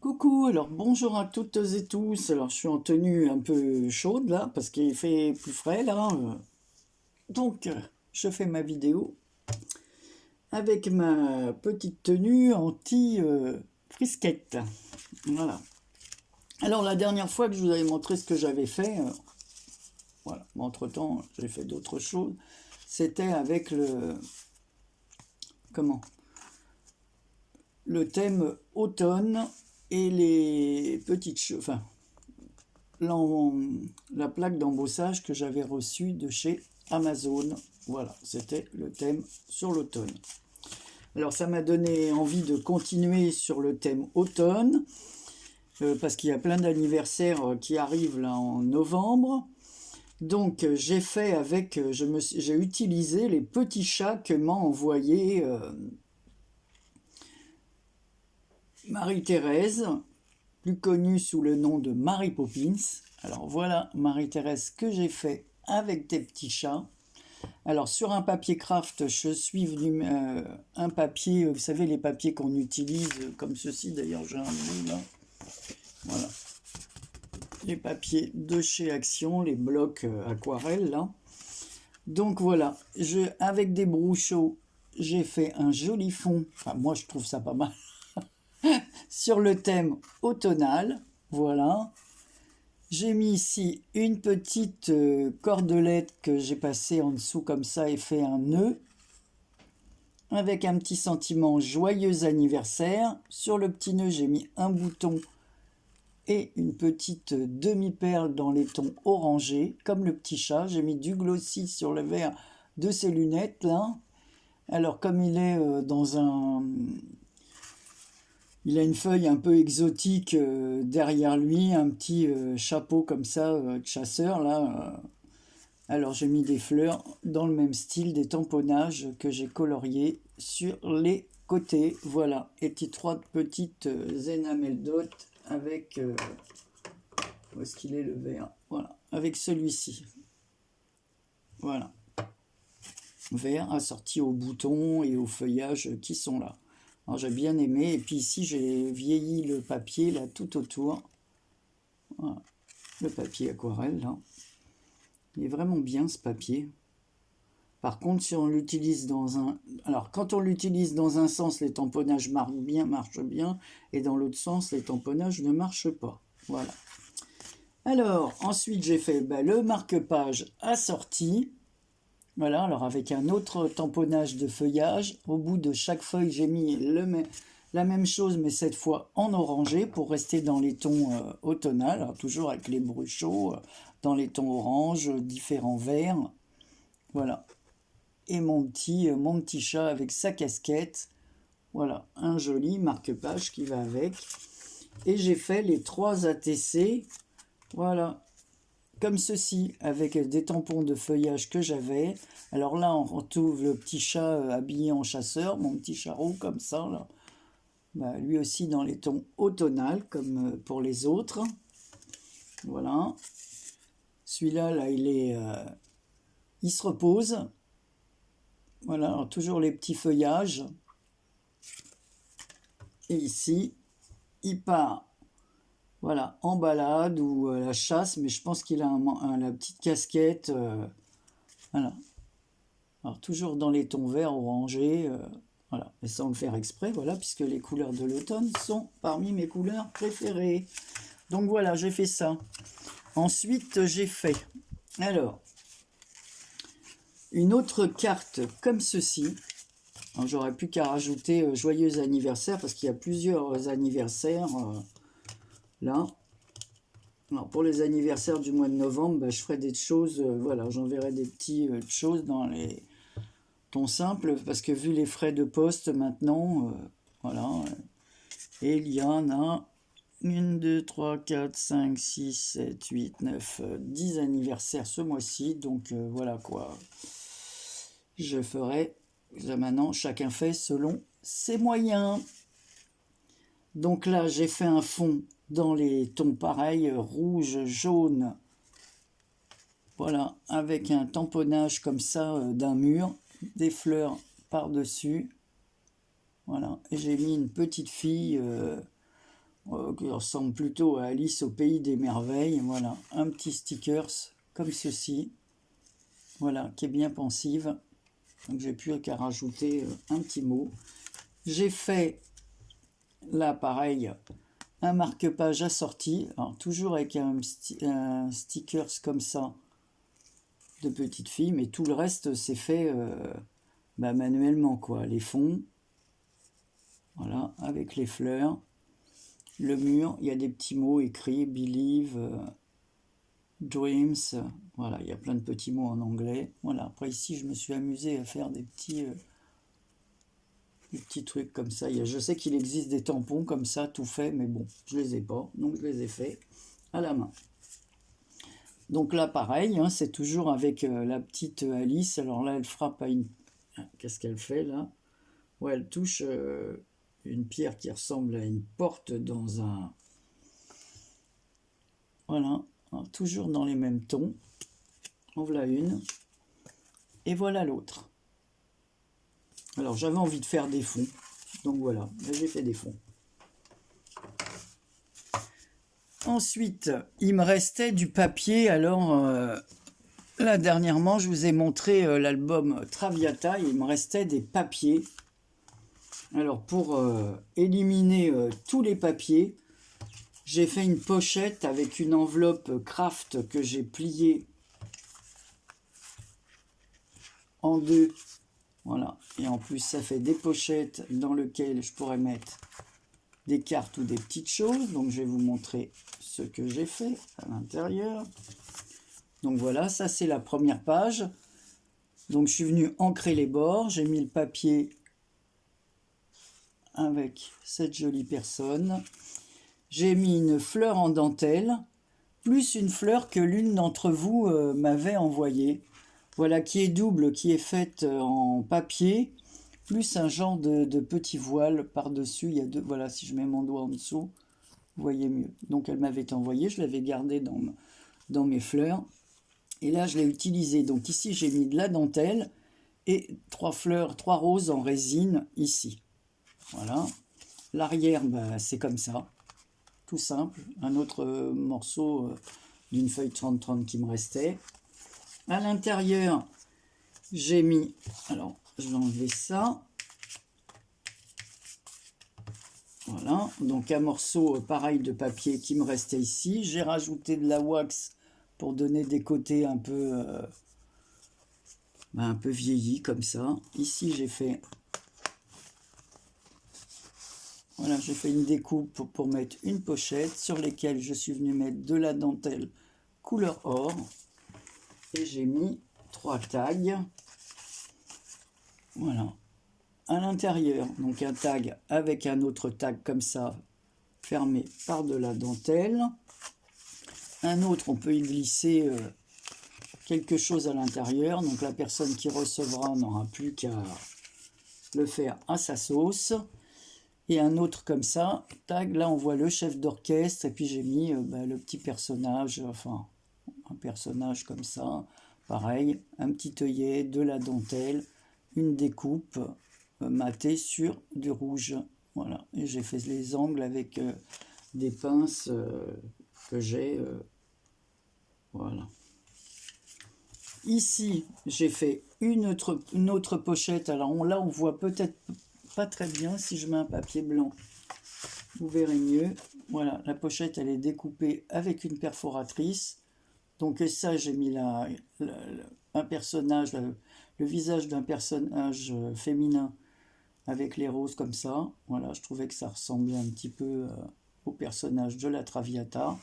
Coucou, alors bonjour à toutes et tous. Alors je suis en tenue un peu chaude là parce qu'il fait plus frais là. Je fais ma vidéo avec ma petite tenue anti frisquette. Voilà. Alors la dernière fois que je vous avais montré ce que j'avais fait, voilà. Bon, entre-temps, j'ai fait d'autres choses. C'était avec comment le thème automne et les petites choses, enfin la plaque d'embossage que j'avais reçue de chez Amazon. Voilà, c'était le thème sur l'automne. Alors ça m'a donné envie de continuer sur le thème automne, parce qu'il y a plein d'anniversaires qui arrivent là en novembre. Donc j'ai fait avec, j'ai utilisé les petits chats que m'a envoyé Marie-Thérèse, plus connue sous le nom de Mary Poppins. Alors voilà, Marie-Thérèse, que j'ai fait avec des petits chats. Alors sur un papier craft, je suis venu un papier, vous savez les papiers qu'on utilise comme ceci, d'ailleurs j'ai un bout là. Voilà, les papiers de chez Action, les blocs aquarelles là. Donc voilà, avec des brousseaux, j'ai fait un joli fond, enfin moi je trouve ça pas mal, sur le thème automnal. Voilà. J'ai mis ici une petite cordelette que j'ai passée en dessous comme ça et fait un nœud avec un petit sentiment joyeux anniversaire. Sur le petit nœud, j'ai mis un bouton et une petite demi-perle dans les tons orangés, comme le petit chat. J'ai mis du glossy sur le verre de ses lunettes là. Alors comme il est dans un... Il a une feuille un peu exotique derrière lui, un petit chapeau comme ça de chasseur là. Alors j'ai mis des fleurs dans le même style, des tamponnages que j'ai coloriés sur les côtés. Voilà, et trois petites enamel dot avec... où est-ce qu'il est le vert? Voilà, avec celui-ci. Voilà, vert assorti aux boutons et aux feuillages qui sont là. Alors j'ai bien aimé, et puis ici j'ai vieilli le papier là tout autour. Voilà, le papier aquarelle là. Il est vraiment bien ce papier. Par contre, si on l'utilise dans un... Alors, quand on l'utilise dans un sens, les tamponnages marchent bien, et dans l'autre sens, les tamponnages ne marchent pas. Voilà. Alors, ensuite, j'ai fait le marque-page assorti. Voilà, alors avec un autre tamponnage de feuillage. Au bout de chaque feuille, j'ai mis la même chose, mais cette fois en orangé, pour rester dans les tons automnales. Alors, toujours avec les bruchaux, dans les tons orange, différents verts. Voilà. Et mon petit chat avec sa casquette. Voilà, un joli marque-page qui va avec. Et j'ai fait les 3 ATC, voilà, comme ceci, avec des tampons de feuillage que j'avais. Alors là, on retrouve le petit chat habillé en chasseur, mon petit charron comme ça, là. Bah, lui aussi dans les tons automnales, comme pour les autres. Voilà. Celui-là, là, il se repose. Voilà, alors toujours les petits feuillages. Et ici, il part, voilà, en balade ou à la chasse, mais je pense qu'il a la petite casquette. Voilà. Alors, toujours dans les tons verts, orangés. Voilà, et sans le faire exprès, voilà, puisque les couleurs de l'automne sont parmi mes couleurs préférées. Donc voilà, j'ai fait ça. Ensuite, j'ai fait, alors, une autre carte comme ceci. J'aurais plus qu'à rajouter joyeux anniversaire parce qu'il y a plusieurs anniversaires là. Alors pour les anniversaires du mois de novembre, bah, je ferai des choses, voilà, j'enverrai des petites choses dans les tons simples parce que vu les frais de poste maintenant, voilà. Et il y en a 1, 2, 3, 4, 5, 6, 7, 8, 9, 10 anniversaires ce mois-ci. Donc voilà quoi. Je ferai maintenant, chacun fait selon ses moyens. Donc là, j'ai fait un fond dans les tons pareils, rouge, jaune. Voilà, avec un tamponnage comme ça d'un mur, des fleurs par-dessus. Voilà, et j'ai mis une petite fille qui ressemble plutôt à Alice au pays des merveilles. Voilà, un petit stickers comme ceci. Voilà, qui est bien pensive. Donc j'ai plus qu'à rajouter un petit mot. J'ai fait là pareil un marque-page assorti, alors toujours avec un stickers comme ça de petite fille, mais tout le reste c'est fait manuellement quoi. Les fonds, voilà, avec les fleurs, le mur, il y a des petits mots écrits, believe, dreams, voilà, il y a plein de petits mots en anglais. Voilà, après ici je me suis amusé à faire des petits trucs comme ça. Je sais qu'il existe des tampons comme ça, tout fait, mais bon, je les ai pas, donc je les ai faits à la main. Donc là, pareil, hein, c'est toujours avec la petite Alice. Alors là, elle frappe à une... Qu'est-ce qu'elle fait là? Ouais, elle touche une pierre qui ressemble à une porte dans un... Voilà, alors, toujours dans les mêmes tons. En voilà une. Et voilà l'autre. Alors j'avais envie de faire des fonds. Donc voilà, j'ai fait des fonds. Ensuite, il me restait du papier. Alors, là, dernièrement, je vous ai montré l'album Traviata. Il me restait des papiers. Alors, pour éliminer tous les papiers, j'ai fait une pochette avec une enveloppe craft que j'ai pliée en deux. Voilà. Et en plus, ça fait des pochettes dans lesquelles je pourrais mettre des cartes ou des petites choses. Donc je vais vous montrer ce que j'ai fait à l'intérieur. Donc voilà, ça c'est la première page. Donc je suis venu ancrer les bords, j'ai mis le papier avec cette jolie personne. J'ai mis une fleur en dentelle, plus une fleur que l'une d'entre vous m'avait envoyée. Voilà, qui est double, qui est faite en papier, plus un genre de petit voile par-dessus. Il y a deux, voilà, si je mets mon doigt en dessous, vous voyez mieux. Donc elle m'avait envoyé, je l'avais gardé dans mes fleurs. Et là, je l'ai utilisé. Donc ici, j'ai mis de la dentelle et 3 fleurs, 3 roses en résine ici. Voilà. L'arrière, c'est comme ça. Tout simple. Un autre morceau d'une feuille 30-30 qui me restait. À l'intérieur, j'ai mis... Alors, je vais enlever ça. Voilà. Donc, un morceau pareil de papier qui me restait ici. J'ai rajouté de la wax pour donner des côtés un peu vieillis comme ça. Ici, j'ai fait... Voilà, j'ai fait une découpe pour mettre une pochette sur lesquelles je suis venu mettre de la dentelle couleur or. Et j'ai mis 3 tags. Voilà. À l'intérieur, donc un tag avec un autre tag comme ça, fermé par de la dentelle. Un autre, on peut y glisser quelque chose à l'intérieur. Donc la personne qui recevra n'aura plus qu'à le faire à sa sauce. Et un autre comme ça, tag, là on voit le chef d'orchestre. Et puis j'ai mis le petit personnage, enfin un personnage comme ça. Pareil, un petit œillet, de la dentelle, une découpe matée sur du rouge. Voilà, et j'ai fait les angles avec des pinces que j'ai. Voilà. Ici, j'ai fait une autre pochette. Alors là, on voit peut-être pas très bien. Si je mets un papier blanc, vous verrez mieux. Voilà, la pochette, elle est découpée avec une perforatrice. Donc ça, j'ai mis un personnage, le visage d'un personnage féminin avec les roses comme ça. Voilà, je trouvais que ça ressemblait un petit peu au personnage de la Traviata,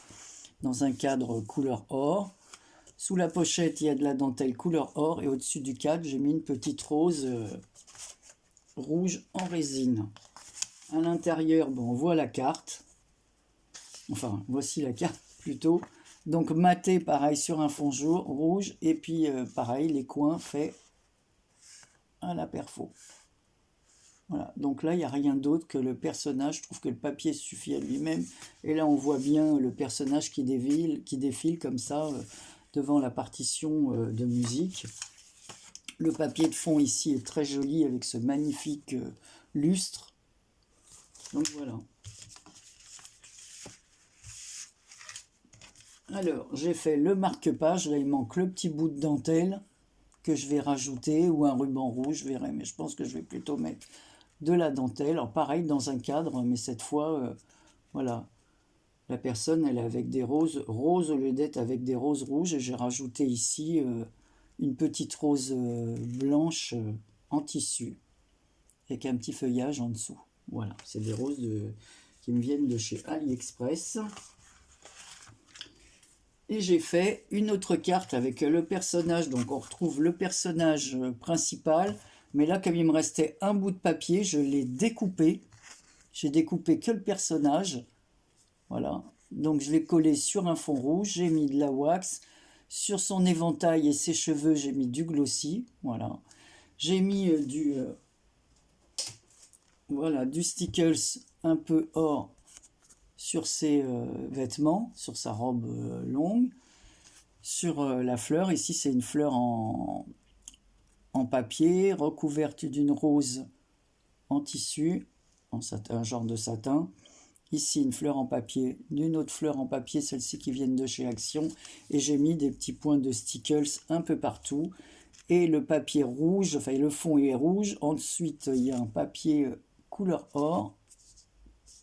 dans un cadre couleur or. Sous la pochette, il y a de la dentelle couleur or, et au-dessus du cadre, j'ai mis une petite rose rouge en résine. À l'intérieur, on voit la carte. Enfin, voici la carte plutôt. Donc maté, pareil, sur un fond rouge, et puis pareil, les coins faits à la perfo. Voilà, donc là, il n'y a rien d'autre que le personnage. Je trouve que le papier suffit à lui-même. Et là, on voit bien le personnage qui défile comme ça devant la partition de musique. Le papier de fond ici est très joli avec ce magnifique lustre. Donc voilà. Alors, j'ai fait le marque-page. Là, il manque le petit bout de dentelle que je vais rajouter, ou un ruban rouge, je verrai. Mais je pense que je vais plutôt mettre de la dentelle. Alors, pareil, dans un cadre, mais cette fois, voilà. La personne, elle est avec des roses roses au lieu d'être avec des roses rouges. Et j'ai rajouté ici une petite rose blanche en tissu, avec un petit feuillage en dessous. Voilà, c'est des roses qui me viennent de chez AliExpress. Et j'ai fait une autre carte avec le personnage. Donc on retrouve le personnage principal. Mais là, comme il me restait un bout de papier, je l'ai découpé. J'ai découpé que le personnage. Voilà. Donc je l'ai collé sur un fond rouge. J'ai mis de la wax. Sur son éventail et ses cheveux, j'ai mis du glossy. Voilà. J'ai mis du stickles un peu or sur ses vêtements, sur sa robe longue, sur la fleur. Ici, c'est une fleur en papier, recouverte d'une rose en tissu, en satin, un genre de satin. Ici, une fleur en papier, d'une autre fleur en papier, celle-ci qui viennent de chez Action. Et j'ai mis des petits points de stickles un peu partout. Et le papier rouge, enfin le fond est rouge. Ensuite, il y a un papier couleur or.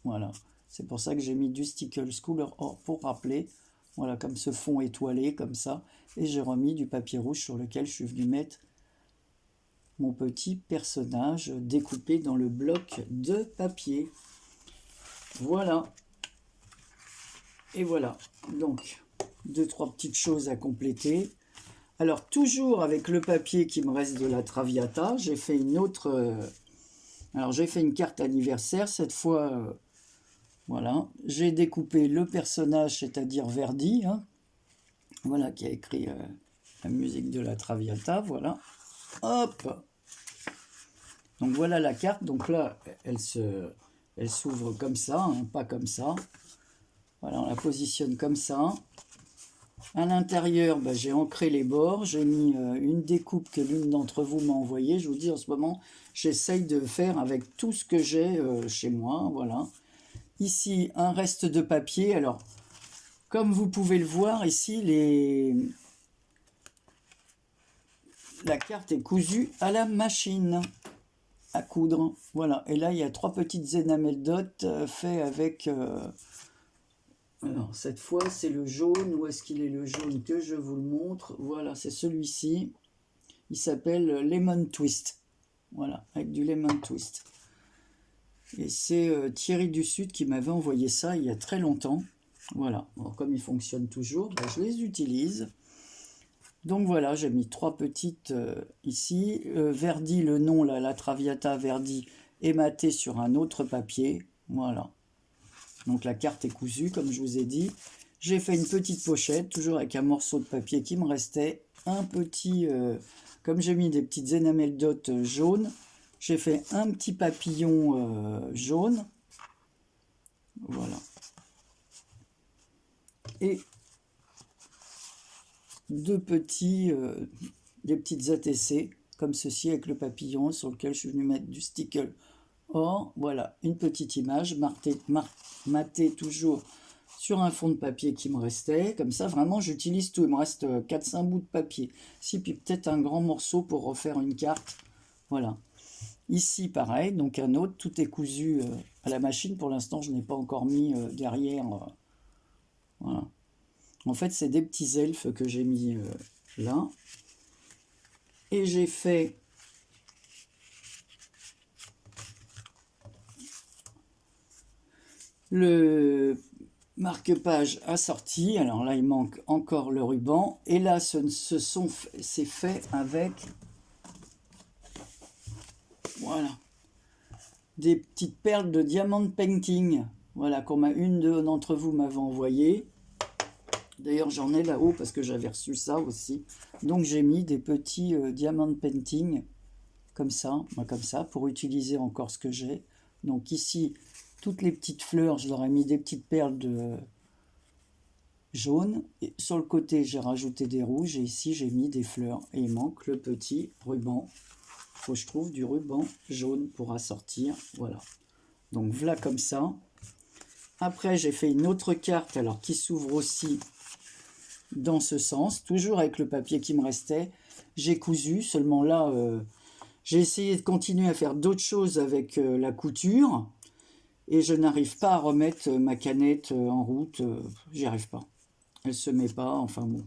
Voilà. C'est pour ça que j'ai mis du stickers couleur or pour rappeler. Voilà, comme ce fond étoilé, comme ça. Et j'ai remis du papier rouge sur lequel je suis venu mettre mon petit personnage découpé dans le bloc de papier. Voilà. Et voilà. Donc, 2-3 petites choses à compléter. Alors, toujours avec le papier qui me reste de la Traviata, j'ai fait une autre... alors, j'ai fait une carte anniversaire. Cette fois... voilà, j'ai découpé le personnage, c'est-à-dire Verdi, hein, voilà, qui a écrit la musique de la Traviata, voilà. Hop. Donc voilà la carte. Donc là, elle s'ouvre comme ça, hein, pas comme ça. Voilà, on la positionne comme ça. À l'intérieur, j'ai ancré les bords. J'ai mis une découpe que l'une d'entre vous m'a envoyée. Je vous dis, en ce moment, j'essaye de faire avec tout ce que j'ai chez moi, voilà. Ici, un reste de papier. Alors, comme vous pouvez le voir, ici, la carte est cousue à la machine à coudre. Voilà. Et là, il y a 3 petites enamel dots fait avec... alors, cette fois, c'est le jaune. Où est-ce qu'il est le jaune que je vous le montre? Voilà, c'est celui-ci. Il s'appelle Lemon Twist. Voilà, avec du Lemon Twist. Et c'est Thierry du Sud qui m'avait envoyé ça il y a très longtemps. Voilà, alors, comme ils fonctionnent toujours, je les utilise. Donc voilà, j'ai mis 3 petites ici. Verdi, le nom, là, la Traviata Verdi, ématé sur un autre papier. Voilà. Donc la carte est cousue, comme je vous ai dit. J'ai fait une petite pochette, toujours avec un morceau de papier qui me restait. Un petit, comme j'ai mis des petites enamel dots jaunes, j'ai fait un petit papillon jaune. Voilà. Et des petites ATC, comme ceci, avec le papillon, sur lequel je suis venu mettre du sticker or. Voilà, une petite image, matée toujours sur un fond de papier qui me restait. Comme ça, vraiment, j'utilise tout. Il me reste 4-5 bouts de papier. Si, puis peut-être un grand morceau pour refaire une carte. Voilà. Ici, pareil, donc un autre, tout est cousu à la machine. Pour l'instant, je n'ai pas encore mis derrière. Voilà. En fait, c'est des petits elfes que j'ai mis là. Et j'ai fait le marque-page assorti. Alors là, il manque encore le ruban. Et là, c'est fait avec... voilà. Des petites perles de diamant painting. Voilà, une d'entre vous m'avait envoyé. D'ailleurs, j'en ai là-haut parce que j'avais reçu ça aussi. Donc, j'ai mis des petits diamant painting comme ça, pour utiliser encore ce que j'ai. Donc ici, toutes les petites fleurs, je leur ai mis des petites perles de jaune. Et sur le côté, j'ai rajouté des rouges. Et ici, j'ai mis des fleurs. Et il manque le petit ruban. Il faut que je trouve du ruban jaune pour assortir. Voilà. Donc, voilà comme ça. Après, j'ai fait une autre carte, alors qui s'ouvre aussi dans ce sens, toujours avec le papier qui me restait. J'ai cousu, seulement là, j'ai essayé de continuer à faire d'autres choses avec la couture, et je n'arrive pas à remettre ma canette en route, j'y arrive pas. Elle se met pas, enfin bon.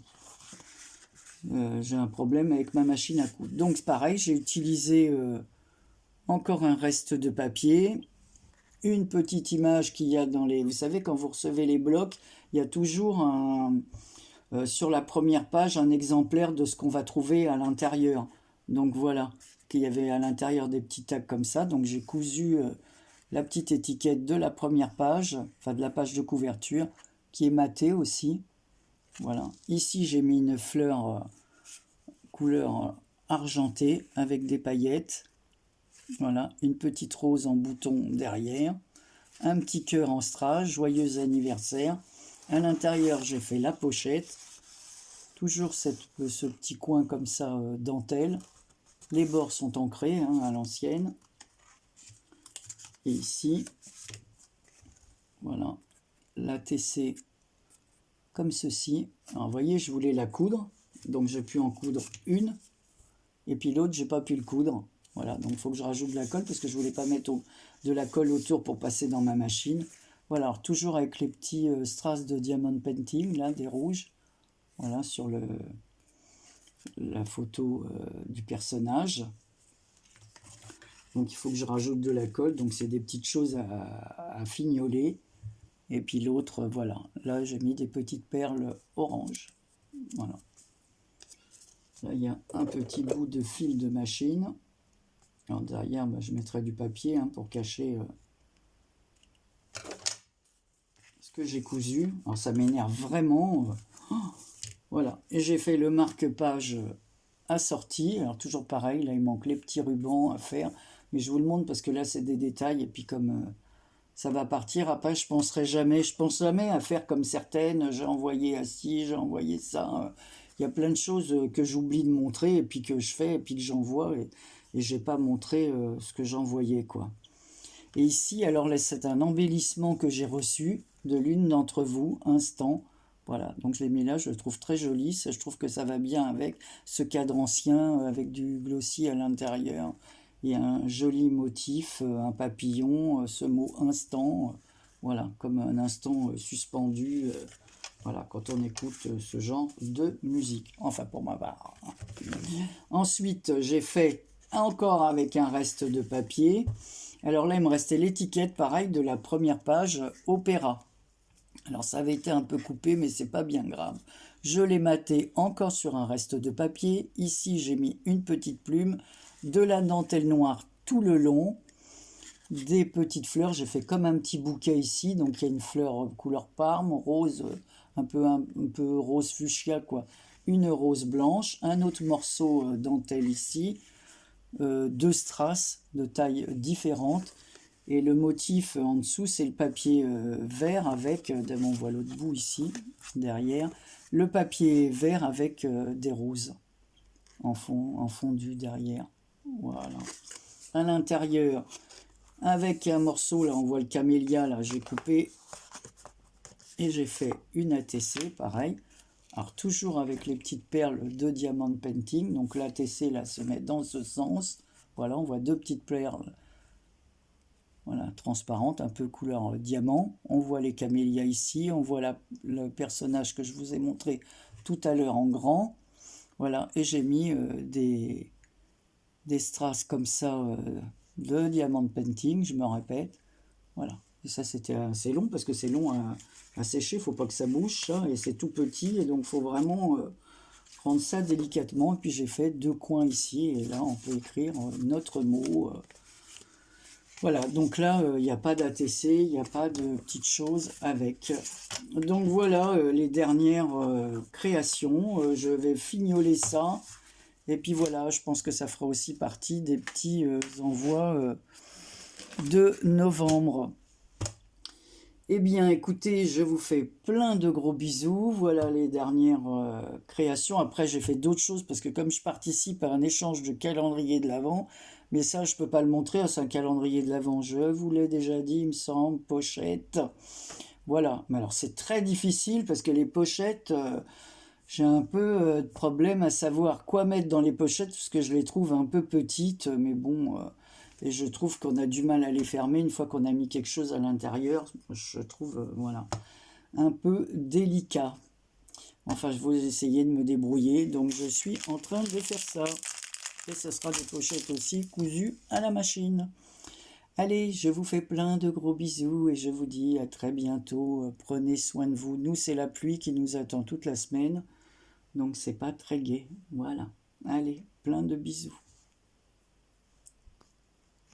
J'ai un problème avec ma machine à coudre. Donc pareil, j'ai utilisé encore un reste de papier, une petite image qu'il y a dans les... Vous savez, quand vous recevez les blocs, il y a toujours sur la première page un exemplaire de ce qu'on va trouver à l'intérieur. Donc voilà, qu'il y avait à l'intérieur des petits tags comme ça. Donc j'ai cousu la petite étiquette de la première page, enfin de la page de couverture, qui est matée aussi. Voilà. Ici, j'ai mis une fleur couleur argentée avec des paillettes. Voilà, une petite rose en bouton derrière. Un petit cœur en strass, joyeux anniversaire. À l'intérieur, j'ai fait la pochette. Toujours ce petit coin comme ça, dentelle. Les bords sont ancrés à l'ancienne. Et ici, voilà, la TC comme ceci. Alors, vous voyez, je voulais la coudre. Donc, j'ai pu en coudre une. Et puis l'autre, j'ai pas pu le coudre. Voilà, donc il faut que je rajoute de la colle parce que je voulais pas mettre de la colle autour pour passer dans ma machine. Voilà, alors toujours avec les petits strass de diamond painting, là, des rouges. Voilà, sur la photo du personnage. Donc il faut que je rajoute de la colle, donc c'est des petites choses à fignoler. Et puis l'autre, voilà, là j'ai mis des petites perles orange. Voilà. Là il y a un petit bout de fil de machine. Alors derrière, je mettrai du papier pour cacher ce que j'ai cousu. Alors ça m'énerve vraiment. Voilà, et j'ai fait le marque-page assorti. Alors toujours pareil, là il manque les petits rubans à faire. Mais je vous le montre parce que là c'est des détails. Et puis comme ça va partir, après je pense jamais à faire comme certaines. J'ai envoyé à ci, j'ai envoyé ça. Il y a plein de choses que j'oublie de montrer et puis que je fais et puis que j'envoie. Et j'ai pas montré ce que j'envoyais, quoi. Et ici, alors là, c'est un embellissement que j'ai reçu de l'une d'entre vous, Instant. Voilà, donc je l'ai mis là, je le trouve très joli. Je trouve que ça va bien avec ce cadre ancien, avec du glossy à l'intérieur. Il y a un joli motif, un papillon, ce mot instant, voilà, comme un instant suspendu, voilà, quand on écoute ce genre de musique. Enfin, pour ma part. Ensuite, j'ai fait encore avec un reste de papier. Alors là, il me restait l'étiquette, pareil, de la première page, Opéra. Alors ça avait été un peu coupé, mais c'est pas bien grave. Je l'ai maté encore sur un reste de papier. Ici, j'ai mis une petite plume, de la dentelle noire tout le long, des petites fleurs. J'ai fait comme un petit bouquet ici. Donc il y a une fleur couleur parme, rose, un peu rose fuchsia, quoi. Une rose blanche, un autre morceau dentelle ici, deux strass de taille différente. Et le motif en dessous, c'est le papier vert avec, on voit l'autre bout ici, derrière, le papier vert avec des roses en fondu derrière. Voilà. À l'intérieur, avec un morceau, là on voit le camélia, là j'ai coupé et j'ai fait une ATC, pareil. Alors toujours avec les petites perles de diamant painting, donc l'ATC là se met dans ce sens. Voilà, on voit deux petites perles. Voilà, transparente, un peu couleur diamant. On voit les camélias ici, on voit le personnage que je vous ai montré tout à l'heure en grand. Voilà, et j'ai mis des strass comme ça de diamant painting, je me répète. Voilà, et ça c'était assez long parce que c'est long à sécher, il ne faut pas que ça bouge, ça, et c'est tout petit, et donc il faut vraiment prendre ça délicatement. Et puis j'ai fait deux coins ici, et là on peut écrire notre mot. Voilà, donc là, il n'y a pas d'ATC, il n'y a pas de petites choses avec. Donc voilà les dernières créations. Je vais fignoler ça. Et puis voilà, je pense que ça fera aussi partie des petits envois de novembre. Eh bien, écoutez, je vous fais plein de gros bisous. Voilà les dernières créations. Après, j'ai fait d'autres choses parce que comme je participe à un échange de calendrier de l'Avent, mais ça, je ne peux pas le montrer, c'est un calendrier de l'Avent. Je vous l'ai déjà dit, il me semble, pochette. Voilà, mais alors c'est très difficile parce que les pochettes, J'ai un peu de problème à savoir quoi mettre dans les pochettes parce que je les trouve un peu petites, mais bon, et je trouve qu'on a du mal à les fermer une fois qu'on a mis quelque chose à l'intérieur. Je trouve, voilà, un peu délicat. Enfin, je vais essayer de me débrouiller, donc je suis en train de faire ça. Et ce sera des pochettes aussi cousues à la machine. Allez, je vous fais plein de gros bisous et je vous dis à très bientôt. Prenez soin de vous. Nous, c'est la pluie qui nous attend toute la semaine. Donc c'est pas très gai. Voilà. Allez, plein de bisous.